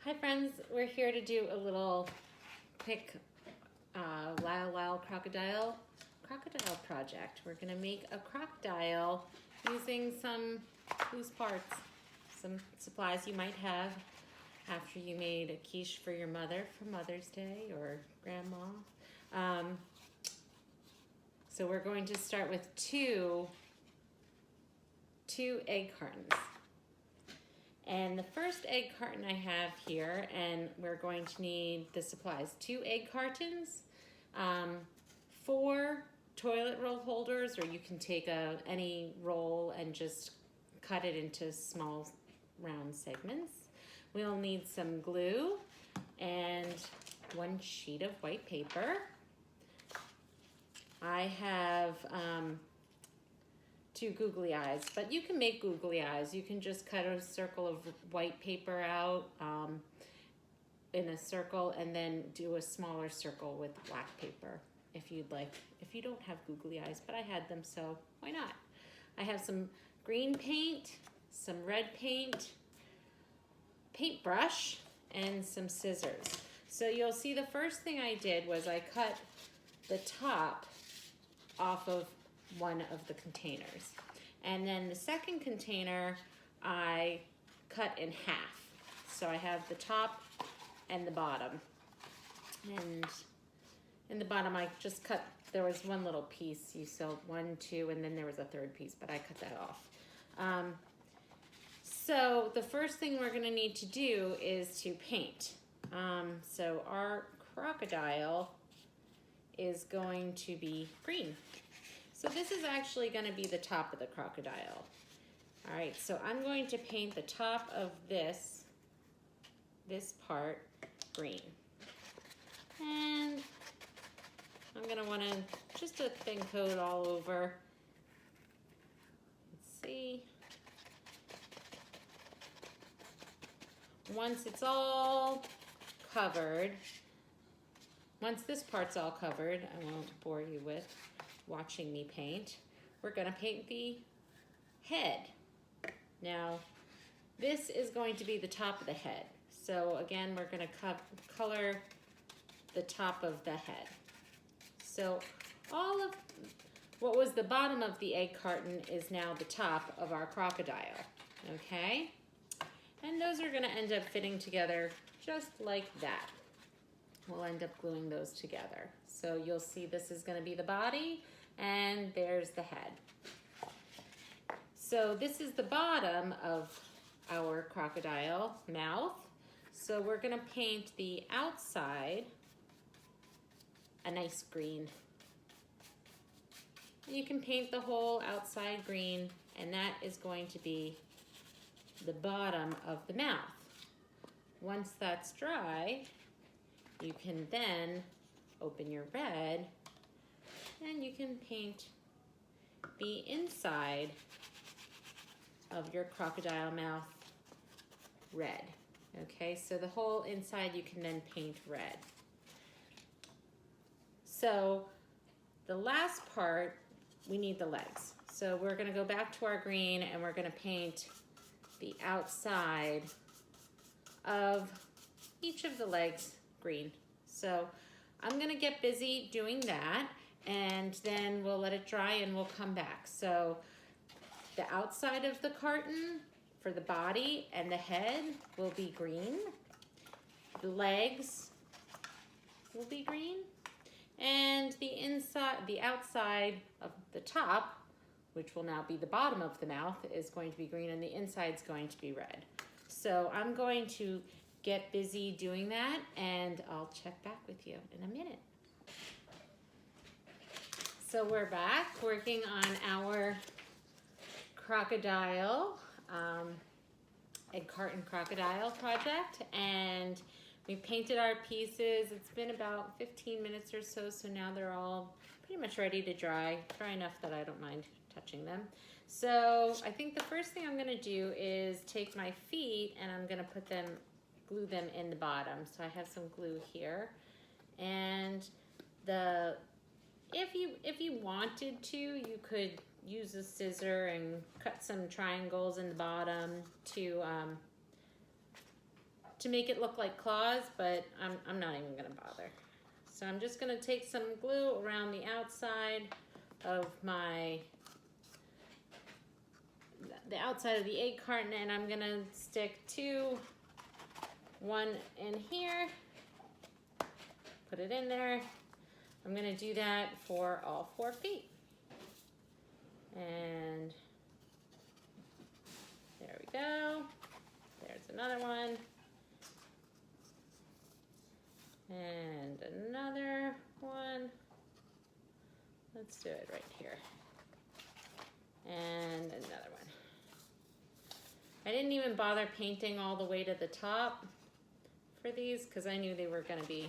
Hi friends, we're here to do a little quick Lyle crocodile project. We're gonna make a crocodile using some loose parts, some supplies you might have after you made a quiche for your mother for Mother's Day or Grandma. So we're going to start with two egg cartons. And the first egg carton I have here, and we're going to need the supplies: 2 egg cartons, 4 toilet roll holders, or you can take any roll and just cut it into small round segments. We'll need some glue and 1 sheet of white paper. I have 2 googly eyes, but you can make googly eyes. You can just cut a circle of white paper out in a circle and then do a smaller circle with black paper if you'd like. If you don't have googly eyes, but I had them, so why not? I have some green paint, some red paint, paintbrush, and some scissors. So you'll see the first thing I did was I cut the top off of one of the containers. And then the second container I cut in half. So I have the top and the bottom. And in the bottom I just cut, there was one little piece. You saw 1, 2, and then there was a third piece, but I cut that off. So the first thing we're gonna need to do is to paint. So our crocodile is going to be green. So this is actually going to be the top of the crocodile. All right, so I'm going to paint the top of this part green. And I'm going to want to just a thin coat all over. Let's see. Once it's all covered, once this part's all covered, I won't bore you with watching me paint, we're going to paint the head. Now, this is going to be the top of the head. So again, we're going to color the top of the head. So all of what was the bottom of the egg carton is now the top of our crocodile, okay? And those are going to end up fitting together just like that. We'll end up gluing those together. So you'll see this is going to be the body, and there's the head. So this is the bottom of our crocodile mouth. So we're going to paint the outside a nice green. You can paint the whole outside green, and that is going to be the bottom of the mouth. Once that's dry, you can then open your red and you can paint the inside of your crocodile mouth red. Okay, so the whole inside you can then paint red. So the last part, we need the legs. So we're gonna go back to our green and we're gonna paint the outside of each of the legs green. So I'm gonna get busy doing that, and then we'll let it dry and we'll come back. So the outside of the carton for the body and the head will be green. The legs will be green. And the outside of the top, which will now be the bottom of the mouth, is going to be green, and the inside's going to be red. So I'm going to get busy doing that, and I'll check back with you in a minute. So we're back working on our crocodile, egg carton crocodile project, and we painted our pieces. It's been about 15 minutes or so, so now they're all pretty much ready to dry enough that I don't mind touching them. So I think the first thing I'm gonna do is take my feet and I'm gonna glue them in the bottom. So I have some glue here, and if you wanted to, you could use a scissor and cut some triangles in the bottom to to make it look like claws, but I'm not even gonna bother. So I'm just gonna take some glue around the outside of the outside of the egg carton, and I'm gonna stick one in here, put it in there. I'm gonna do that for all 4 feet. And there we go. There's another one. And another one. Let's do it right here. And another one. I didn't even bother painting all the way to the top for these because I knew they were going to be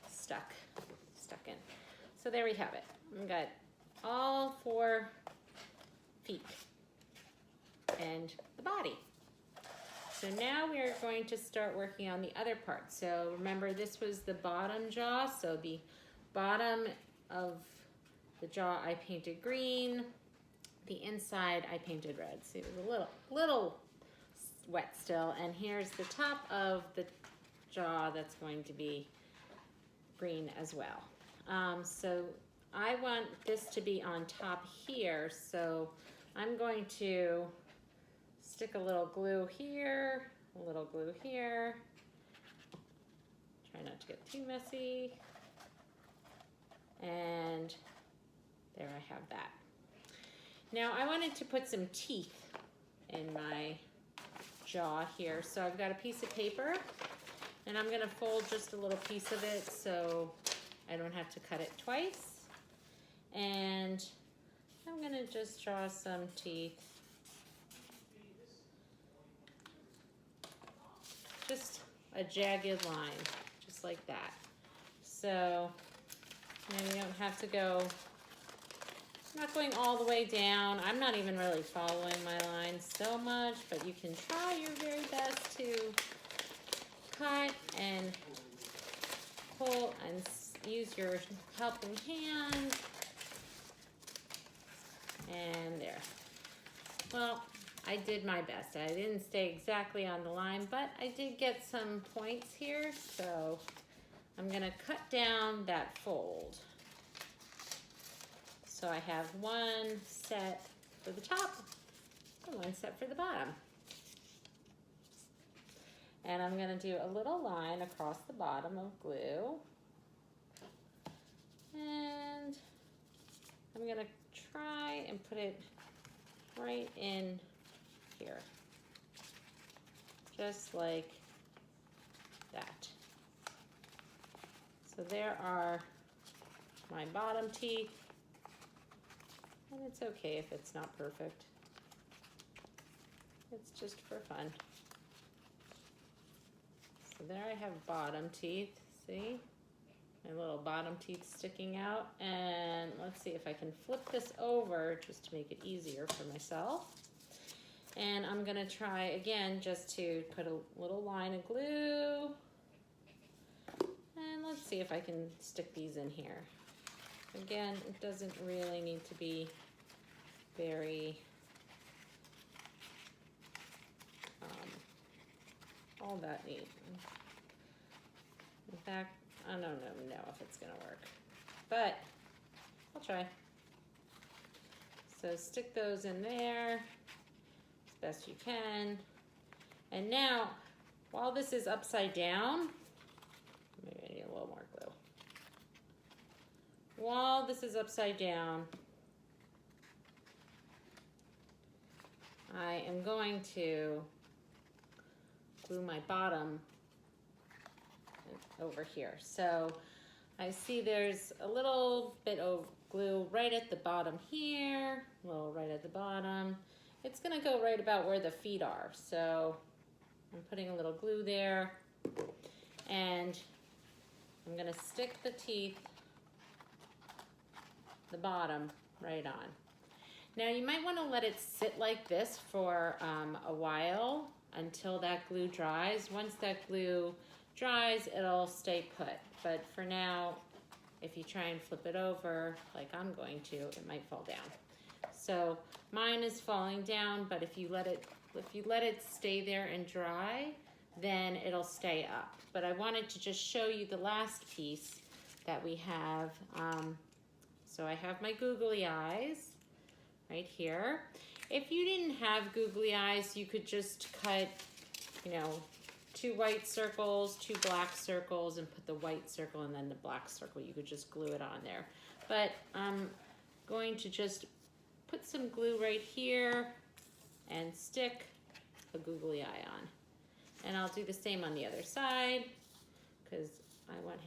stuck in. So there we have it. We've got all 4 feet and the body. So now we are going to start working on the other part. So remember, this was the bottom jaw. So the bottom of the jaw I painted green. The inside I painted red. So it was a little wet still. And here's the top of the jaw that's going to be green as well. So I want this to be on top here. So I'm going to stick a little glue here, a little glue here. Try not to get too messy. And there I have that. Now I wanted to put some teeth in my jaw here. So I've got a piece of paper and I'm gonna fold just a little piece of it so I don't have to cut it twice. And I'm gonna just draw some teeth. Just a jagged line, just like that. So you don't have to go, I'm not going all the way down. I'm not even really following my lines so much, but you can try your very best to cut and pull and use your helping hand. And there. Well, I did my best. I didn't stay exactly on the line, but I did get some points here. So I'm gonna cut down that fold. So I have one set for the top and one set for the bottom. And I'm gonna do a little line across the bottom of glue. And I'm gonna try and put it right in here, just like that. So there are my bottom teeth, and it's okay if it's not perfect. It's just for fun. So there I have bottom teeth, see? My little bottom teeth sticking out. And let's see if I can flip this over just to make it easier for myself. And I'm gonna try again just to put a little line of glue. And let's see if I can stick these in here. Again, it doesn't really need to be very, all that neat. In fact, I don't know if it's gonna work, but I'll try. So stick those in there as best you can. And now, while this is upside down, maybe I need a little more glue. While this is upside down, I am going to glue my bottom over here. So I see there's a little bit of glue right at the bottom here, a little right at the bottom. It's gonna go right about where the feet are. So I'm putting a little glue there, and I'm gonna stick the teeth, the bottom, right on. Now you might wanna let it sit like this for a while until that glue dries. Once that glue dries, it'll stay put. But for now, if you try and flip it over, like I'm going to, it might fall down. So mine is falling down, but if you let it stay there and dry, then it'll stay up. But I wanted to just show you the last piece that we have. So I have my googly eyes right here. If you didn't have googly eyes, you could just cut, you know, 2 white circles, 2 black circles, and put the white circle and then the black circle. You could just glue it on there. But I'm going to just put some glue right here and stick a googly eye on. And I'll do the same on the other side because I want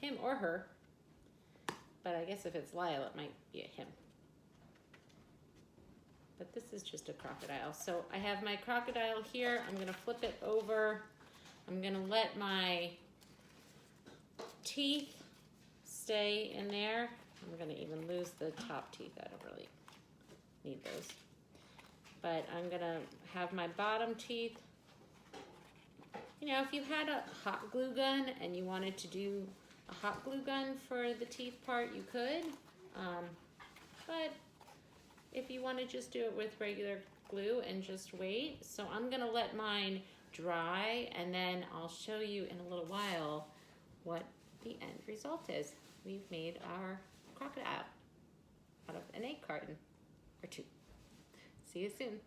him or her. But I guess if it's Lyle, it might be a him. But this is just a crocodile. So I have my crocodile here. I'm gonna flip it over. I'm gonna let my teeth stay in there. I'm gonna even lose the top teeth. I don't really need those. But I'm gonna have my bottom teeth. You know, if you had a hot glue gun and you wanted to do a hot glue gun for the teeth part, you could. But if you want to just do it with regular glue and just wait. So I'm gonna let mine dry and then I'll show you in a little while what the end result is. We've made our crocodile out of an egg carton or 2. See you soon.